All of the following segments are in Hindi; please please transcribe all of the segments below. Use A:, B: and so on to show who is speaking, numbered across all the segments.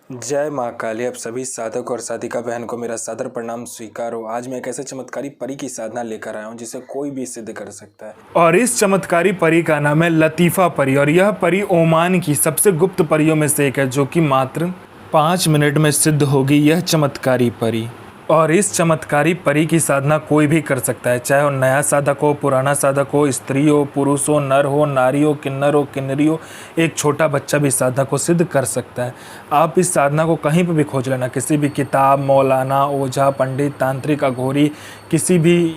A: जय माँ काली। आप सभी साधक और साधिका बहन को मेरा सादर प्रणाम स्वीकार हो। आज मैं एक ऐसे चमत्कारी परी की साधना लेकर आया हूँ जिसे कोई भी सिद्ध कर सकता है। और इस चमत्कारी परी का नाम है लतीफ़ा परी। और यह परी ओमान की सबसे गुप्त परियों में से एक है, जो कि मात्र 5 मिनट में सिद्ध होगी यह चमत्कारी परी। और इस चमत्कारी परी की साधना कोई भी कर सकता है, चाहे वो नया साधक हो, पुराना साधक हो, स्त्री हो, पुरुष हो, नर हो, नारी हो, किन्नरी हो, एक छोटा बच्चा भी साधना को सिद्ध कर सकता है। आप इस साधना को कहीं पर भी खोज लेना, किसी भी किताब, मौलाना, ओझा, पंडित, तांत्रिक, अघोरी, किसी भी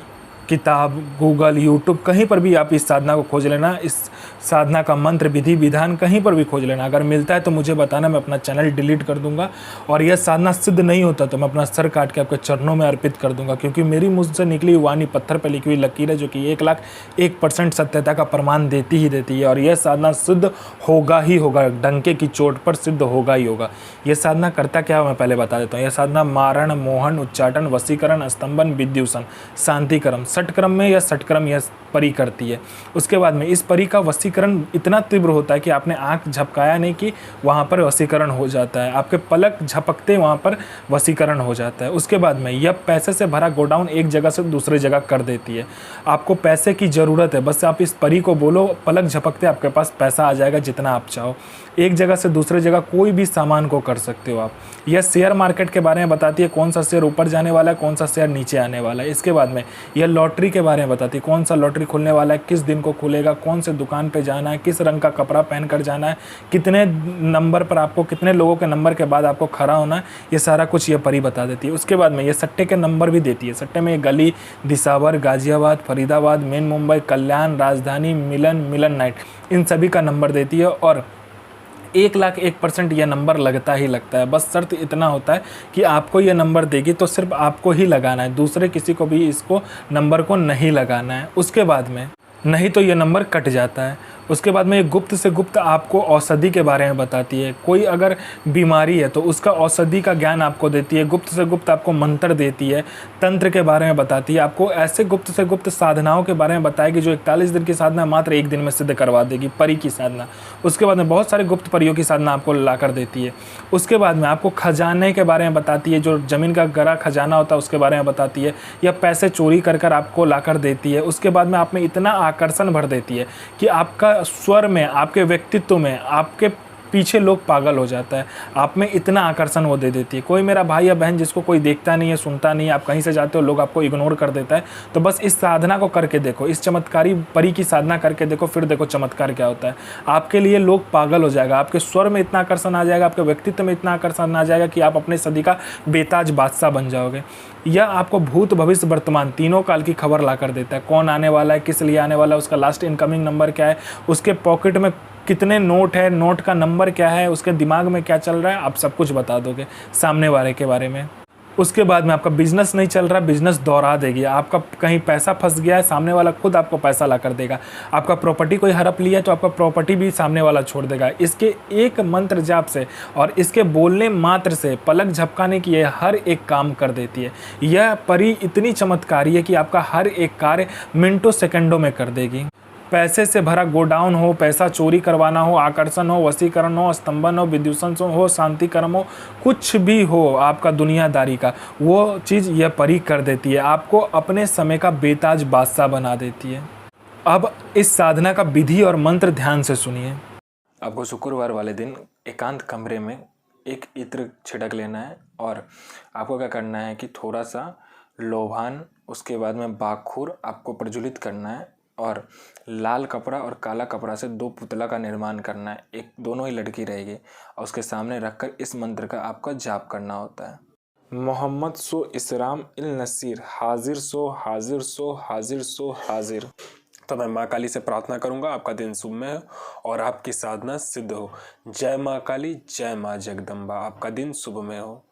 A: किताब, गूगल, यूट्यूब, कहीं पर भी आप इस साधना को खोज लेना। इस साधना का मंत्र, विधि विधान कहीं पर भी खोज लेना। अगर मिलता है तो मुझे बताना, मैं अपना चैनल डिलीट कर दूंगा। और यह साधना सिद्ध नहीं होता तो मैं अपना सर काट के आपके चरणों में अर्पित कर दूंगा, क्योंकि मेरी मुझसे निकली वाणी पत्थर पर लिखी हुई लकीर है, जो कि 1,01% सत्यता का प्रमाण देती ही देती है। और यह साधना सिद्ध होगा ही होगा, डंके की चोट पर सिद्ध होगा ही होगा। यह साधना करता क्या है मैं पहले बता देता हूँ। यह साधना मारण, मोहन, उच्चाटन, वशीकरण, स्तंभन, विद्युषण, शांतिक्रम, षटक्रम में या षटक्रम यह परी करती है। उसके बाद में इस परी का वशीकरण इतना तीव्र होता है कि आपने आंख झपकाया नहीं कि वहाँ पर वशीकरण हो जाता है, आपके पलक झपकते वहाँ पर वशीकरण हो जाता है। उसके बाद में यह पैसे से भरा गोडाउन एक जगह से दूसरी जगह कर देती है। आपको पैसे की ज़रूरत है, बस आप इस परी को बोलो, पलक झपकते आपके पास पैसा आ जाएगा जितना आप चाहो। एक जगह से दूसरी जगह कोई भी सामान को कर सकते हो आप। यह शेयर मार्केट के बारे में बताती है, कौन सा शेयर ऊपर जाने वाला है, कौन सा शेयर नीचे आने वाला है। इसके बाद में यह लॉटरी के बारे में बताती है, कौन सा लॉटरी खुलने वाला है, किस दिन को खुलेगा, कौन से दुकान पे जाना है, किस रंग का कपड़ा पहन कर जाना है, कितने नंबर पर आपको, कितने लोगों के नंबर के बाद आपको खड़ा होना है, ये सारा कुछ ये परी बता देती है। उसके बाद में ये सट्टे के नंबर भी देती है। सट्टे में गली, दिसावर, गाजियाबाद, फरीदाबाद, मेन मुंबई, कल्याण, राजधानी, मिलन नाइट, इन सभी का नंबर देती है। और 1,01% यह नंबर लगता ही लगता है। बस शर्त इतना होता है कि आपको यह नंबर देगी तो सिर्फ आपको ही लगाना है, दूसरे किसी को भी इसको नंबर को नहीं लगाना है। उसके बाद में नहीं तो ये नंबर कट जाता है। उसके बाद में ये गुप्त से गुप्त आपको औषधि के बारे में बताती है। कोई अगर बीमारी है तो उसका औषधि का ज्ञान आपको देती है। गुप्त से गुप्त आपको मंत्र देती है, तंत्र के बारे में बताती है, आपको ऐसे गुप्त से गुप्त साधनाओं के बारे में बताएगी जो 41 दिन की साधना मात्र 1 दिन में सिद्ध करवा देगी, परी की साधना। उसके बाद में बहुत सारे गुप्त परियों की साधना आपको ला कर देती है। उसके बाद में आपको खजाने के बारे में बताती है, जो ज़मीन का गहरा खजाना होता है उसके बारे में बताती है, या पैसे चोरी कर कर आपको ला कर देती है। उसके बाद में आप में इतना आकर्षण भर देती है कि आपका स्वर में, आपके व्यक्तित्व में, आपके पीछे लोग पागल हो जाता है। आप में इतना आकर्षण वो दे देती है। कोई मेरा भाई या बहन जिसको कोई देखता नहीं है, सुनता नहीं है, आप कहीं से जाते हो लोग आपको इग्नोर कर देता है, तो बस इस साधना को करके देखो, इस चमत्कारी परी की साधना करके देखो, फिर देखो चमत्कार क्या होता है। आपके लिए लोग पागल हो जाएगा, आपके स्वर में इतना आकर्षण आ जाएगा, आपके व्यक्तित्व में इतना आकर्षण आ जाएगा कि आप अपने सदी का बेताज बादशाह बन जाओगे। यह आपको भूत, भविष्य, वर्तमान तीनों काल की खबर ला कर देता है। कौन आने वाला है, किस लिए आने वाला है, उसका लास्ट इनकमिंग नंबर क्या है, उसके पॉकेट में कितने नोट है, नोट का नंबर क्या है, उसके दिमाग में क्या चल रहा है, आप सब कुछ बता दोगे सामने वाले के बारे में। उसके बाद में आपका बिजनेस नहीं चल रहा, बिजनेस दोहरा देगी। आपका कहीं पैसा फंस गया है, सामने वाला खुद आपको पैसा ला कर देगा। आपका प्रॉपर्टी कोई हड़प लिया है तो आपका प्रॉपर्टी भी सामने वाला छोड़ देगा। इसके एक मंत्र जाप से और इसके बोलने मात्र से, पलक झपकाने की ये हर एक काम कर देती है। यह परी इतनी चमत्कारी है कि आपका हर एक कार्य मिनटों सेकंडों में कर देगी। पैसे से भरा गोडाउन हो, पैसा चोरी करवाना हो, आकर्षण हो, वशीकरण हो, स्तंभन हो, विद्युषण हो, शांतिक्रम हो, कुछ भी हो आपका दुनियादारी का, वो चीज़ यह परी कर देती है। आपको अपने समय का बेताज बादशाह बना देती है। अब इस साधना का विधि और मंत्र ध्यान से सुनिए। आपको शुक्रवार वाले दिन एकांत कमरे में एक इत्र छिड़क लेना है और आपको क्या करना है कि थोड़ा सा लोभान, उसके बाद में बाखूर आपको प्रज्वलित करना है और लाल कपड़ा और काला कपड़ा से 2 पुतला का निर्माण करना है। एक दोनों ही लड़की रहेगी और उसके सामने रखकर इस मंत्र का आपका जाप करना होता है। मोहम्मद सो इसराम इल नसीर, हाजिर सो हाजिर सो हाजिर सो हाजिर। तो मैं माँ काली से प्रार्थना करूंगा आपका दिन शुभमय हो और आपकी साधना सिद्ध हो। जय माँ काली, जय माँ जगदम्बा। आपका दिन शुभमय हो।